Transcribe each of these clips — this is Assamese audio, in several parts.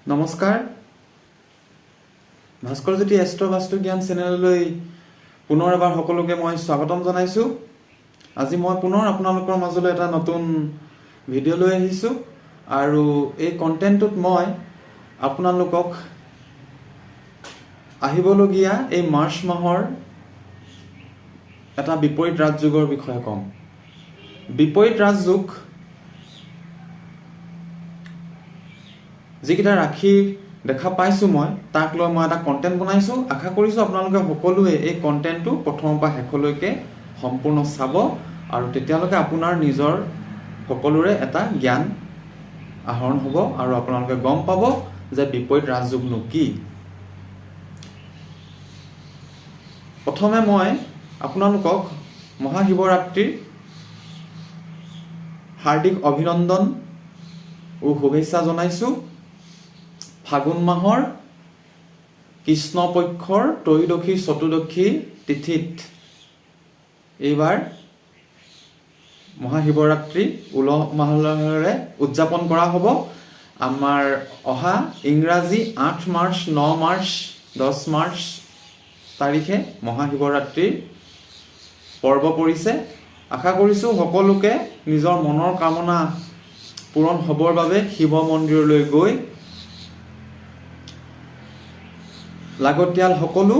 নমস্কাৰ ভাস্কৰজ্যোতি এষ্ট্ৰ বাস্তু জ্ঞান চেনেললৈ পুনৰ এবাৰ সকলোকে মই স্বাগতম জনাইছোঁ। আজি মই পুনৰ আপোনালোকৰ মাজলৈ এটা নতুন ভিডিঅ' লৈ আহিছোঁ আৰু এই কণ্টেণ্টটোত মই আপোনালোকক আহিবলগীয়া এই মাৰ্চ মাহৰ এটা বিপৰীত ৰাজযোগৰ বিষয়ে ক'ম। বিপৰীত ৰাজযোগ যিকেইটা ৰাশি দেখা পাইছোঁ মই তাক লৈ মই এটা কণ্টেণ্ট বনাইছোঁ। আশা কৰিছোঁ আপোনালোকে সকলোৱে এই কণ্টেণ্টটো প্ৰথমৰ পৰা শেষলৈকে সম্পূৰ্ণ চাব আৰু তেতিয়ালৈকে আপোনাৰ নিজৰ সকলোৰে এটা জ্ঞান আহৰণ হ'ব আৰু আপোনালোকে গম পাব যে বিপৰীত ৰাজযোগনো কি। প্ৰথমে মই আপোনালোকক মহাশিৱৰাত্ৰিৰ হাৰ্দিক অভিনন্দন ও শুভেচ্ছা জনাইছোঁ। ফাগুন মাহৰ কৃষ্ণ পক্ষৰ ত্ৰয়োদশী চতুৰ্দশী তিথিত এইবাৰ মহাশিৱৰাত্ৰি উলহ মালহেৰে উদযাপন কৰা হ'ব। আমাৰ অহা ইংৰাজী 8 মাৰ্চ 9 মাৰ্চ 10 মাৰ্চ তাৰিখে মহাশিৱৰাত্ৰিৰ পৰ্ব পৰিছে। আশা কৰিছোঁ সকলোকে নিজৰ মনৰ কামনা পূৰণ হ'বৰ বাবে শিৱ মন্দিৰলৈ গৈ লাগতিয়াল সকলো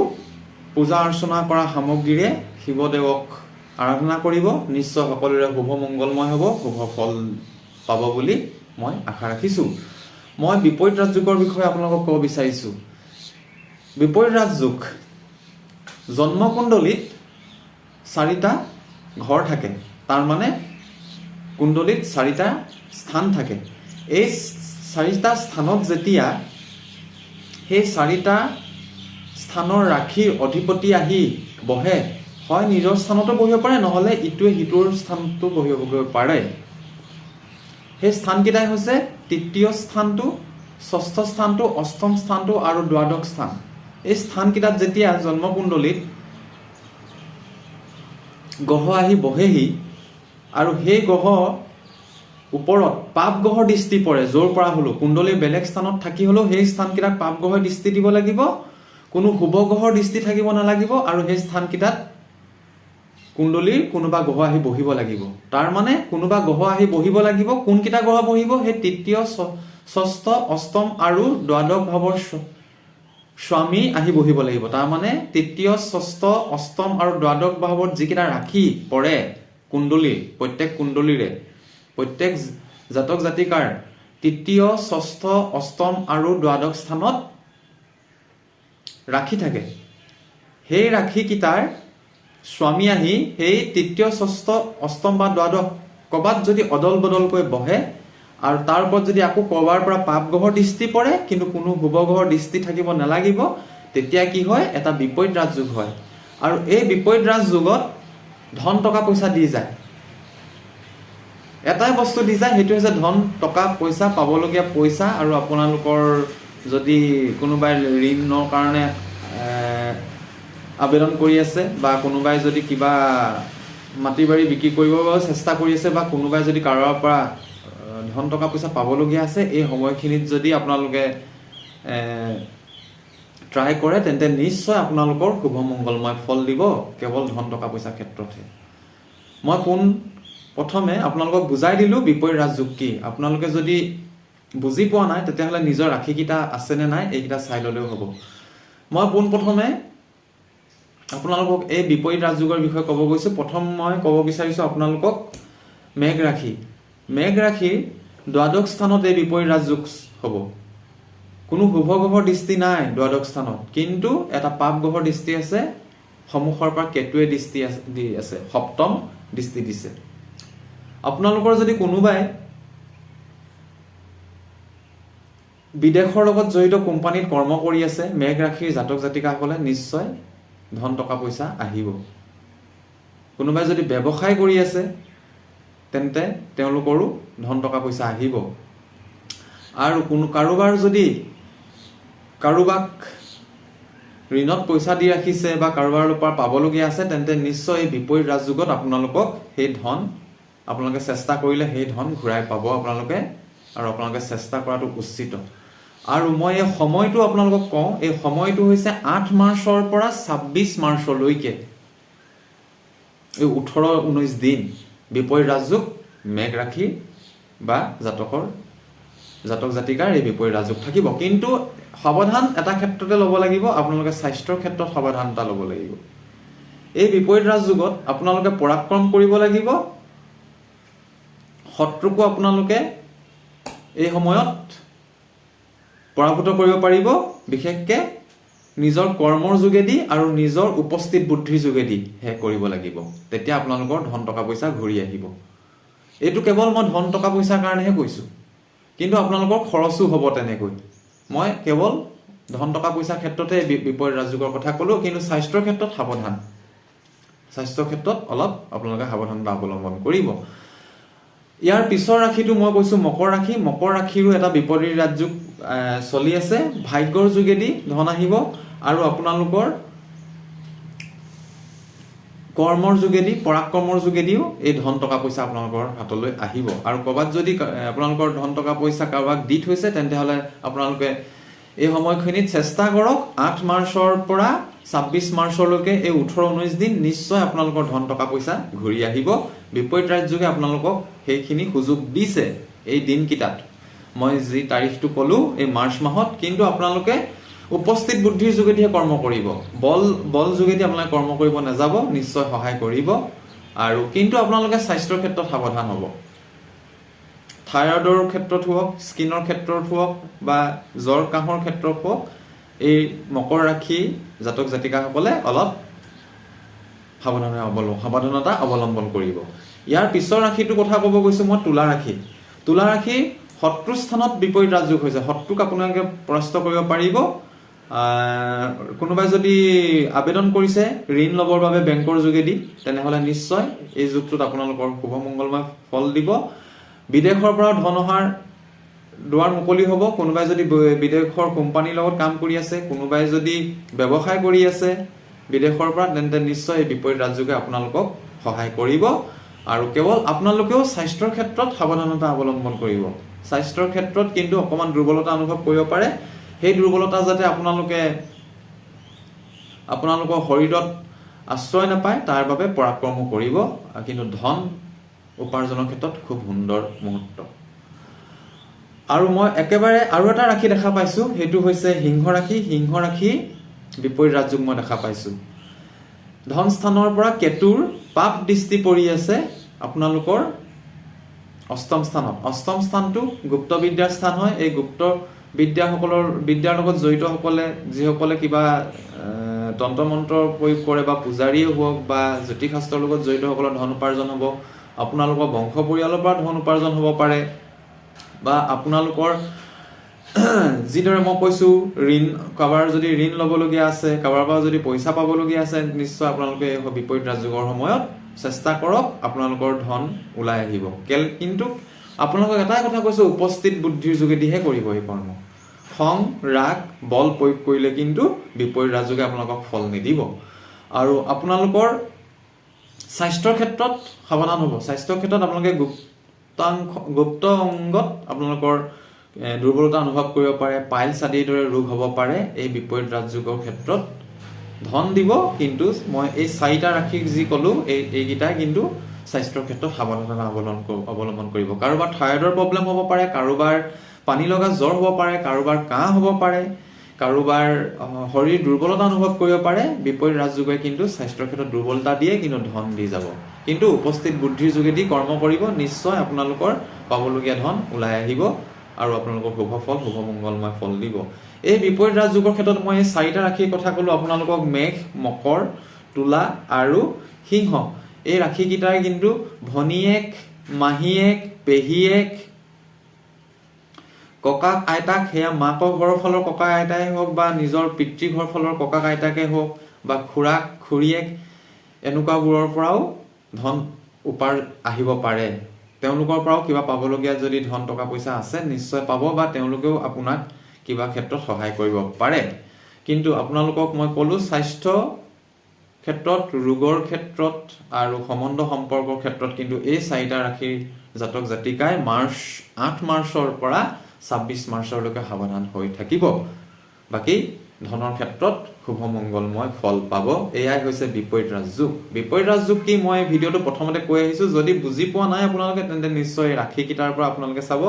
পূজা অৰ্চনা কৰা সামগ্ৰীৰে শিৱদেৱক আৰাধনা কৰিব। নিশ্চয় সকলোৰে শুভ মংগলময় হ'ব, শুভ ফল পাব বুলি মই আশা ৰাখিছোঁ। মই বিপৰীত ৰাজযোগৰ বিষয়ে আপোনালোকক ক'ব বিচাৰিছোঁ। বিপৰীত ৰাজযোগ জন্মকুণ্ডলীত 4টা ঘৰ থাকে, তাৰমানে কুণ্ডলীত 4টা স্থান থাকে। এই 4টা স্থানত যেতিয়া সেই 4টা স্থানৰ ৰাশিৰ অধিপতি আহি বহে, হয় নিজৰ স্থানতো বহিব পাৰে, নহ'লে ইটোৱে সিটোৰ স্থানতো বহিবগৈ পাৰে। সেই স্থানকেইটাই হৈছে তৃতীয় স্থানটো, ষষ্ঠ স্থানটো, অষ্টম স্থানটো আৰু দ্বাদশ স্থান। এই স্থানকেইটাত যেতিয়া জন্মকুণ্ডলীত গ্ৰহ আহি বহেহি আৰু সেই গ্ৰহ ওপৰত পাপ গ্ৰহৰ দৃষ্টি পৰে, য'ৰ পৰা হ'লেও কুণ্ডলীৰ বেলেগ স্থানত থাকি হ'লেও সেই স্থানকেইটাত পাপ গ্ৰহৰ দৃষ্টি দিব লাগিব, কোনো শুভ গ্ৰহৰ দৃষ্টি থাকিব নালাগিব আৰু সেই স্থানকেইটাত কুণ্ডলীৰ কোনোবা গ্ৰহ আহি বহিব লাগিব। তাৰমানে কোনোবা গ্ৰহ আহি বহিব লাগিব। কোনকেইটা গ্ৰহ বহিব? সেই তৃতীয়, ষষ্ঠ, অষ্টম আৰু দ্বাদশ ভাৱৰ স্বামী আহি বহিব লাগিব। তাৰমানে তৃতীয়, ষষ্ঠ, অষ্টম আৰু দ্বাদশ ভাৱত যিকেইটা ৰাশি পৰে কুণ্ডলীৰ, প্ৰত্যেক কুণ্ডলীৰে প্ৰত্যেক জাতক জাতিকাৰ তৃতীয়, ষষ্ঠ, অষ্টম আৰু দ্বাদশ স্থানত ৰাশি থাকে। সেই ৰাশিকেইটাৰ স্বামী আহি সেই তৃতীয়, ষষ্ঠ, অষ্টম বা দ্বাদশ ক'ৰবাত যদি অদল বদলকৈ বহে আৰু তাৰ ওপৰত যদি আকৌ ক'ৰবাৰ পৰা পাপ গ্ৰহৰ দৃষ্টি পৰে কিন্তু কোনো শুভ গ্ৰহৰ দৃষ্টি থাকিব নালাগিব, তেতিয়া কি হয়? এটা বিপৰীত ৰাজযোগ হয়। আৰু এই বিপৰীত ৰাজযোগত ধন টকা পইচা দি যায়। এটাই বস্তু দি যায়, সেইটো হৈছে ধন টকা পইচা, পাবলগীয়া পইচা। আৰু আপোনালোকৰ যদি কোনোবাই ঋণৰ কাৰণে আবেদন কৰি আছে বা কোনোবাই যদি কিবা মাটি বাৰী বিক্ৰী কৰিব চেষ্টা কৰি আছে বা কোনোবাই যদি কাৰোবাৰ পৰা ধন টকা পইচা পাবলগীয়া আছে, এই সময়খিনিত যদি আপোনালোকে ট্ৰাই কৰে তেন্তে নিশ্চয় আপোনালোকৰ শুভ মংগলময় ফল দিব, কেৱল ধন টকা পইচাৰ ক্ষেত্ৰতহে। মই প্ৰথমে আপোনালোকক বুজাই দিলোঁ বিপৰীত ৰাজযোগ কি। আপোনালোকে যদি বুজি পোৱা নাই তেতিয়াহ'লে নিজৰ ৰাশিকেইটা আছেনে নাই এইকেইটা চাই ল'লেও হ'ব। মই পোনপ্ৰথমে আপোনালোকক এই বিপৰীত ৰাজযোগৰ বিষয়ে ক'ব গৈছোঁ। প্ৰথম মই ক'ব বিচাৰিছোঁ আপোনালোকক মেঘ ৰাশি। মেঘ ৰাশিৰ দ্বাদশ স্থানত এই বিপৰীত ৰাজযোগ হ'ব। কোনো শুভ গ্ৰহৰ দৃষ্টি নাই দ্বাদশ স্থানত, কিন্তু এটা পাপ গ্ৰহৰ দৃষ্টি আছে। সন্মুখৰ পৰা কেতুৱে দৃষ্টি দি আছে, সপ্তম দৃষ্টি দিছে। আপোনালোকৰ যদি কোনোবাই বিদেশৰ লগত জড়িত কোম্পানীত কৰ্ম কৰি আছে, মেঘ ৰাশিৰ জাতক জাতিকাসকলে নিশ্চয় ধন টকা পইচা আহিব। কোনোবাই যদি ব্যৱসায় কৰি আছে তেন্তে তেওঁলোকৰো ধন টকা পইচা আহিব। আৰু কাৰোবাৰ যদি কাৰোবাক ঋণত পইচা দি ৰাখিছে বা কাৰোবাৰ পৰা পাবলগীয়া আছে তেন্তে নিশ্চয় এই বিপৰীত ৰাজযোগত আপোনালোকক সেই ধন আপোনালোকে চেষ্টা কৰিলে সেই ধন ঘূৰাই পাব আপোনালোকে, আৰু আপোনালোকে চেষ্টা কৰাটো উচিত। আৰু মই এই সময়টো আপোনালোকক কওঁ, এই সময়টো হৈছে 8 মাৰ্চৰ পৰা 26 মাৰ্চলৈকে, এই 18-19 দিন বিপৰীত ৰাজযোগ মেঘ ৰাশি বা জাতক জাতিকাৰ এই বিপৰীত ৰাজযোগ থাকিব। কিন্তু সাৱধান এটা ক্ষেত্ৰতে ল'ব লাগিব, আপোনালোকে স্বাস্থ্যৰ ক্ষেত্ৰত সাৱধানতা ল'ব লাগিব। এই বিপৰীত ৰাজযোগত আপোনালোকে পৰাক্ৰম কৰিব লাগিব, শত্ৰুকো আপোনালোকে এই সময়ত পৰাভূত কৰিব পাৰিব, বিশেষকৈ নিজৰ কৰ্মৰ যোগেদি আৰু নিজৰ উপস্থিত বুদ্ধিৰ যোগেদিহে কৰিব লাগিব। তেতিয়া আপোনালোকৰ ধন টকা পইচা ঘূৰি আহিব। এইটো কেৱল মই ধন টকা পইচাৰ কাৰণেহে কৈছোঁ, কিন্তু আপোনালোকৰ খৰচো হ'ব তেনেকৈ। মই কেৱল ধন টকা পইচাৰ ক্ষেত্ৰতে বিপৰীত ৰাজযোগৰ কথা ক'লোঁ, কিন্তু স্বাস্থ্যৰ ক্ষেত্ৰত সাৱধান, স্বাস্থ্যৰ ক্ষেত্ৰত অলপ আপোনালোকে সাৱধানতা অৱলম্বন কৰিব। ইয়াৰ পিছৰ ৰাশিটো মই কৈছোঁ মকৰ ৰাশি। মকৰ ৰাশিৰো এটা বিপৰীত ৰাজযোগ চলি আছে। ভাগ্যৰ যোগেদি ধন আহিব আৰু আপোনালোকৰ কৰ্মৰ যোগেদি, পৰাক্ৰমৰ যোগেদিও এই ধন টকা পইচা আপোনালোকৰ হাতলৈ আহিব। আৰু ক'ৰবাত যদি আপোনালোকৰ ধন টকা পইচা কাৰোবাক দি থৈছে, তেন্তে হ'লে আপোনালোকে এই সময়খিনিত চেষ্টা কৰক 8 মাৰ্চৰ পৰা 26 মাৰ্চলৈকে এই 18-19 দিন নিশ্চয় আপোনালোকৰ ধন টকা পইচা ঘূৰি আহিব। বিপৰীত ৰাজযোগে আপোনালোকক সেইখিনি সুযোগ দিছে এই দিনকেইটাত। মই যি তাৰিখটো ক'লোঁ এই মাৰ্চ মাহত, কিন্তু আপোনালোকে উপস্থিত বুদ্ধিৰ যোগেদিহে কৰ্ম কৰিব। বল যোগেদি আপোনালোকে কৰ্ম কৰিব নাযাব, নিশ্চয় সহায় কৰিব। আৰু কিন্তু আপোনালোকে স্বাস্থ্যৰ ক্ষেত্ৰত সাৱধান হ'ব। থাইৰয়ডৰ ক্ষেত্ৰত হওক, স্কিনৰ ক্ষেত্ৰত হওক বা জ্বৰ কাহৰ ক্ষেত্ৰত হওক, এই মকৰ ৰাশি জাতক জাতিকাসকলে অলপ সাৱধানতা অৱলম্বন কৰিব। ইয়াৰ পিছৰ ৰাশিটোৰ কথা ক'ব গৈছোঁ মই তুলা ৰাশি। তুলা ৰাশি শত্ৰু স্থানত বিপৰীত ৰাজযোগ হৈছে। শত্ৰুক আপোনালোকে পৰাস্ত কৰিব পাৰিব। কোনোবাই যদি আবেদন কৰিছে ঋণ ল'বৰ বাবে বেংকৰ যোগেদি, তেনেহ'লে নিশ্চয় এই যুগটোত আপোনালোকৰ শুভ মংগলময় ফল দিব। বিদেশৰ পৰা ধন অহাৰ দুৱাৰ মুকলি হ'ব। কোনোবাই যদি বিদেশৰ কোম্পানীৰ লগত কাম কৰি আছে, কোনোবাই যদি ব্যৱসায় কৰি আছে বিদেশৰ পৰা, তেন্তে নিশ্চয় এই বিপৰীত ৰাজযোগে আপোনালোকক সহায় কৰিব। আৰু কেৱল আপোনালোকেও স্বাস্থ্যৰ ক্ষেত্ৰত সাৱধানতা অৱলম্বন কৰিব। স্বাস্থ্যৰ ক্ষেত্ৰত কিন্তু অকণমান দুৰ্বলতা অনুভৱ কৰিব পাৰে। সেই দুৰ্বলতা যাতে আপোনালোকৰ শৰীৰত আশ্ৰয় নাপায়, তাৰ বাবে পৰাক্ৰমো কৰিব। কিন্তু ধন উপাৰ্জনৰ ক্ষেত্ৰত খুব সুন্দৰ মুহূৰ্ত। আৰু মই একেবাৰে আৰু এটা ৰাশি দেখা পাইছোঁ, সেইটো হৈছে সিংহ ৰাশি। সিংহ ৰাশি বিপৰীত ৰাজযোগ মই দেখা পাইছোঁ। ধন স্থানৰ পৰা কেতুৰ পাপ দৃষ্টি পৰি আছে আপোনালোকৰ অষ্টম স্থানত। অষ্টম স্থানটো গুপ্ত বিদ্যাৰ স্থান হয়। এই গুপ্ত বিদ্যাৰ লগত জড়িতসকলে, যিসকলে কিবা তন্ত্ৰ মন্ত্ৰ প্ৰয়োগ কৰে বা পূজাৰীয়ে হওক বা জ্যোতিষশাস্ত্ৰৰ লগত জড়িতসকলৰ ধন উপাৰ্জন হ'ব। আপোনালোকৰ বংশ পৰিয়ালৰ পৰা ধন উপাৰ্জন হ'ব পাৰে, বা আপোনালোকৰ যিদৰে মই কৈছোঁ কাৰোবাৰ যদি ঋণ ল'বলগীয়া আছে, কাৰোবাৰ পৰা যদি পইচা পাবলগীয়া আছে, নিশ্চয় আপোনালোকে এই বিপৰীত ৰাজযোগৰ সময়ত চেষ্টা কৰক, আপোনালোকৰ ধন ওলাই আহিব। কিন্তু আপোনালোকক এটাই কথা কৈছোঁ, উপস্থিত বুদ্ধিৰ যোগেদিহে কৰিব এই কৰ্ম। খং ৰাগ বল প্ৰয়োগ কৰিলে কিন্তু বিপৰীত ৰাজযোগে আপোনালোকক ফল নিদিব। আৰু আপোনালোকৰ স্বাস্থ্যৰ ক্ষেত্ৰত সাৱধান হ'ব। স্বাস্থ্যৰ ক্ষেত্ৰত আপোনালোকে গুপ্ত অংগত আপোনালোকৰ দুৰ্বলতা অনুভৱ কৰিব পাৰে, পাইলছ আদিৰ দৰে ৰোগ হ'ব পাৰে। এই বিপৰীত ৰাজযোগৰ ক্ষেত্ৰত ধন দিব, কিন্তু মই এই 4টা ৰাশি যি ক'লোঁ এইকেইটাই কিন্তু স্বাস্থ্যৰ ক্ষেত্ৰত সাৱধানতা অৱলম্বন কৰিব। কাৰোবাৰ থাইৰয়ডৰ প্ৰব্লেম হ'ব পাৰে, কাৰোবাৰ পানী লগা জ্বৰ হ'ব পাৰে, কাৰোবাৰ কাহ হ'ব পাৰে, কাৰোবাৰ শৰীৰ দুৰ্বলতা অনুভৱ কৰিব পাৰে। বিপৰীত ৰাজযোগে কিন্তু স্বাস্থ্যৰ ক্ষেত্ৰত দুৰ্বলতা দিয়ে, কিন্তু ধন দি যাব। কিন্তু উপস্থিত বুদ্ধিৰ যোগেদি কৰ্ম কৰিব, নিশ্চয় আপোনালোকৰ পাবলগীয়া ধন ওলাই আহিব আৰু আপোনালোকৰ শুভ ফল, শুভ মংগলময় ফল দিব। এই বিপৰীত ৰাজযোগৰ ক্ষেত্ৰত মই এই 4টা ৰাশিৰ কথা ক'লোঁ আপোনালোকক। মেঘ, মকৰ, তুলা আৰু সিংহ। এই ৰাশিকেইটাই কিন্তু ভনীয়েক, মাহীয়েক, পেহীয়েক, ককাক আইতাক, সেয়া মাকৰ ঘৰৰ ফালৰ ককা আইতাই হওক বা নিজৰ পিতৃঘৰ ফালৰ ককাক আইতাকে হওক বা খুৰাক খুৰীয়েক, এনেকুৱাবোৰৰ পৰাও ধন আহিব পাৰে। তেওঁলোকৰ পৰাও কিবা পাবলগীয়া যদি ধন টকা পইচা আছে, নিশ্চয় পাব, বা তেওঁলোকেও আপোনাক কিবা ক্ষেত্ৰত সহায় কৰিব পাৰে। কিন্তু আপোনালোকক মই ক'লোঁ, স্বাস্থ্য ক্ষেত্ৰত, ৰোগৰ ক্ষেত্ৰত আৰু সম্বন্ধ সম্পৰ্কৰ ক্ষেত্ৰত কিন্তু এই 4টা ৰাশিৰ জাতক জাতিকাই 8 মাৰ্চৰ পৰা 26 মাৰ্চলৈকে সাৱধান হৈ থাকিব। বাকী ধনৰ ক্ষেত্ৰত শুভ মংগলময় ফল পাব। এয়াই হৈছে বিপৰীত ৰাজযোগ। বিপৰীত ৰাজযোগ কি মই ভিডিঅ'টো প্ৰথমতে কৈ আহিছো, যদি বুজি পোৱা নাই আপোনালোকে তেন্তে নিশ্চয় ৰাশি কিটাৰ পৰা আপোনালোকে চাব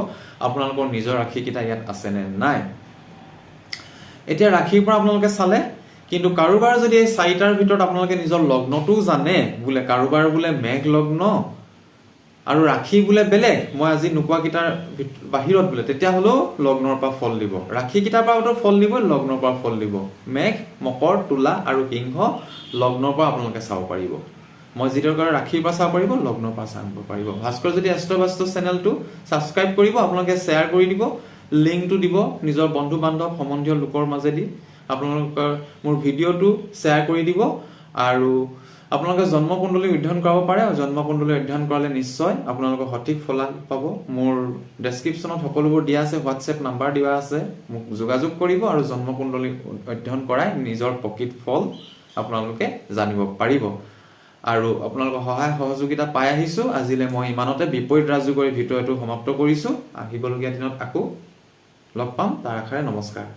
আপোনালোকৰ নিজৰ ৰাশি কিটা ইয়াত আছে নে নাই। এতিয়া ৰাশিৰ পৰা আপোনালোকে চালে, কিন্তু কাৰোবাৰ যদি এই 4টাৰ ভিতৰত আপোনালোকে নিজৰ লগ্নটো জানে, বোলে কাৰোবাৰ বোলে মেঘ লগ্ন আৰু ৰাশি বোলে বেলেগ, মই আজি নোকোৱা কিটাৰ বাহিৰত বোলে, তেতিয়া হ'লেও লগ্নৰ পৰা ফল দিব। ৰাশি কিটাৰ পৰাও ফল দিব, লগ্নৰ পৰা ফল দিব। মেঘ, মকৰ, তুলা আৰু সিংহ লগ্নৰ পৰা আপোনালোকে চাব পাৰিব। মই যিটো কওঁ ৰাশিৰ পৰা চাব পাৰিব, লগ্নৰ পৰা চাব পাৰিব। ভাস্কৰ যদি এষ্ট্ৰ বাস্তু চেনেলটো ছাবস্ক্ৰাইব কৰিব, আপোনালোকে শ্বেয়াৰ কৰি দিব, লিংকটো দিব নিজৰ বন্ধু বান্ধৱ সম্বন্ধীয় লোকৰ মাজেদি। আপোনালোকৰ মোৰ ভিডিঅ'টো শ্বেয়াৰ কৰি দিব। আৰু আপোনালোকে জন্মকুণ্ডলী অধ্যয়ন কৰাব পাৰে। জন্মকুণ্ডলী অধ্যয়ন কৰালে নিশ্চয় আপোনালোকৰ সঠিক ফলাফল পাব। মোৰ ডেছক্ৰিপশ্যনত সকলোবোৰ দিয়া আছে, হোৱাটছএপ নাম্বাৰ দিয়া আছে, মোক যোগাযোগ কৰিব আৰু জন্মকুণ্ডলী অধ্যয়ন কৰাই নিজৰ প্ৰকৃত ফল আপোনালোকে জানিব পাৰিব। আৰু আপোনালোকৰ সহায় সহযোগিতা পাই আহিছো। আজিলৈ মই ইমানতে বিপৰীত ৰাজযোগৰ ভিডিঅ'টো সমাপ্ত কৰিছো। আহিবলগীয়া দিনত আকৌ লগ পাম, তাৰ আশাৰে নমস্কাৰ।